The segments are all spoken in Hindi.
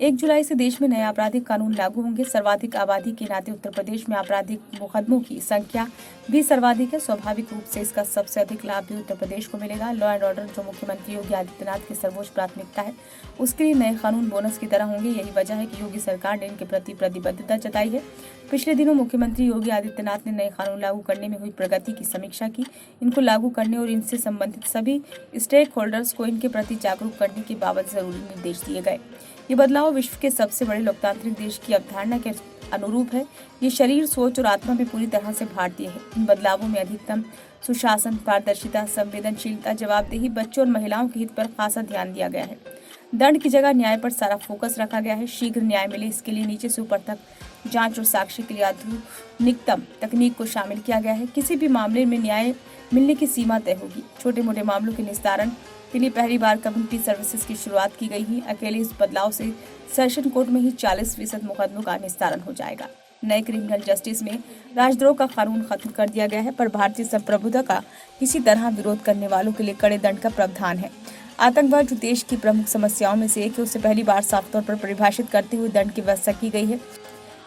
1 जुलाई से देश में नए आपराधिक कानून लागू होंगे। सर्वाधिक आबादी के नाते उत्तर प्रदेश में आपराधिक मुकदमों की संख्या भी सर्वाधिक है। स्वाभाविक रूप से इसका सबसे अधिक लाभ भी उत्तर प्रदेश को मिलेगा। लॉ एंड ऑर्डर, जो मुख्यमंत्री योगी आदित्यनाथ की सर्वोच्च प्राथमिकता है, उसके लिए नए कानून बोनस की तरह होंगे। यही वजह है कि योगी सरकार ने इनके प्रति प्रतिबद्धता जताई है। पिछले दिनों मुख्यमंत्री योगी आदित्यनाथ ने नए कानून लागू करने में हुई प्रगति की समीक्षा की। इनको लागू करने और इनसे संबंधित सभी स्टेक होल्डर्स को इनके प्रति जागरूक करने के बाबत जरूरी निर्देश दिए गए। ये बदलाव विश्व के सबसे बड़े लोकतांत्रिक देश की अवधारणा के अनुरूप है। ये शरीर, सोच और आत्मा में पूरी तरह से भारतीय है। इन बदलावों में अधिकतम सुशासन, पारदर्शिता, संवेदनशीलता, जवाबदेही, बच्चों और महिलाओं के हित पर खासा ध्यान दिया गया है। दंड की जगह न्याय पर सारा फोकस रखा गया है। शीघ्र न्याय मिले, इसके लिए नीचे से ऊपर तक जांच और साक्ष्य के लिए आधुनिकतम तकनीक को शामिल किया गया है। किसी भी मामले में न्याय मिलने की सीमा तय होगी। छोटे मोटे मामलों के निस्तारण के लिए पहली बार कम्युनिटी सर्विसेज की शुरुआत की गई है। अकेले इस बदलाव से सेशन कोर्ट में ही 40% मुकदमों का निस्तारण हो जाएगा। नए क्रिमिनल जस्टिस में राजद्रोह का कानून खत्म कर दिया गया है, पर भारतीय संप्रभुता का किसी तरह विरोध करने वालों के लिए कड़े दंड का प्रावधान है। आतंकवाद, जो देश की प्रमुख समस्याओं में से एक है, उसे पहली बार साफ तौर पर परिभाषित करते हुए दंड की व्यवस्था की गई है।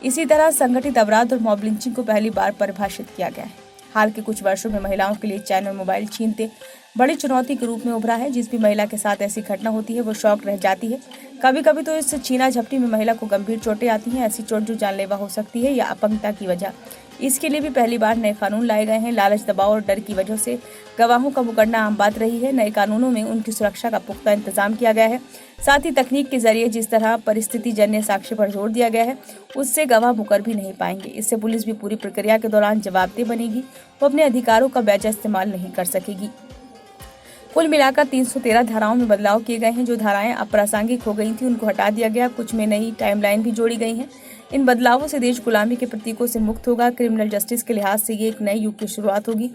इसी तरह संगठित अपराध और मॉब लिंचिंग को पहली बार परिभाषित किया गया है। हाल के कुछ वर्षों में महिलाओं के लिए चैन और मोबाइल छीनते बड़ी चुनौती के रूप में उभरा है। जिस भी महिला के साथ ऐसी घटना होती है वो शौक रह जाती है। कभी कभी तो इस छीना झपटी में महिला को गंभीर चोटें आती हैं। ऐसी चोट जो जानलेवा हो सकती है या अपंगता की वजह। इसके लिए भी पहली बार नए कानून लाए गए हैं। लालच, दबाव और डर की वजह से गवाहों का मुकरना आम बात रही है। नए कानूनों में उनकी सुरक्षा का पुख्ता इंतजाम किया गया है। साथ ही तकनीक के जरिए जिस तरह परिस्थिति जन्य साक्ष्य पर जोर दिया गया है, उससे गवाह मुकर भी नहीं पाएंगे। इससे पुलिस भी पूरी प्रक्रिया के दौरान जवाबदेह बनेगी। वो अपने अधिकारों का बेजा इस्तेमाल नहीं कर सकेगी। कुल मिलाकर 313 धाराओं में बदलाव किए गए हैं। जो धाराएं अप्रासंगिक हो गई थी उनको हटा दिया गया। कुछ में नई टाइमलाइन भी जोड़ी गई है। इन बदलावों से देश गुलामी के प्रतीकों से मुक्त होगा। क्रिमिनल जस्टिस के लिहाज से ये एक नए युग की शुरुआत होगी।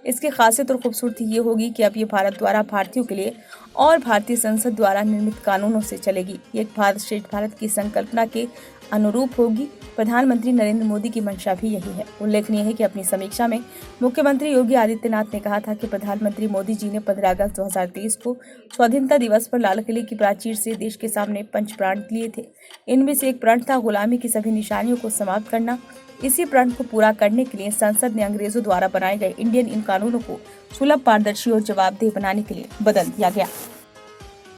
इसकी खासियत और खूबसूरती ये होगी कि अब ये भारत द्वारा भारतीयों के लिए और भारतीय संसद द्वारा निर्मित कानूनों से चलेगी। ये एक भारत श्रेष्ठ भारत की संकल्पना के अनुरूप होगी। प्रधानमंत्री नरेंद्र मोदी की मंशा भी यही है। उल्लेखनीय है कि अपनी समीक्षा में मुख्यमंत्री योगी आदित्यनाथ ने कहा था कि प्रधानमंत्री मोदी जी ने 15 अगस्त 2023 को स्वाधीनता दिवस पर लाल किले की प्राचीर से देश के सामने 5 प्रण लिए थे। इनमें से एक प्रण था गुलामी की सभी निशानियों को समाप्त करना। इसी प्रण को पूरा करने के लिए संसद ने अंग्रेजों द्वारा बनाए गए इंडियन इन कानूनों को सुलभ, पारदर्शी और जवाबदेह बनाने के लिए बदल दिया गया।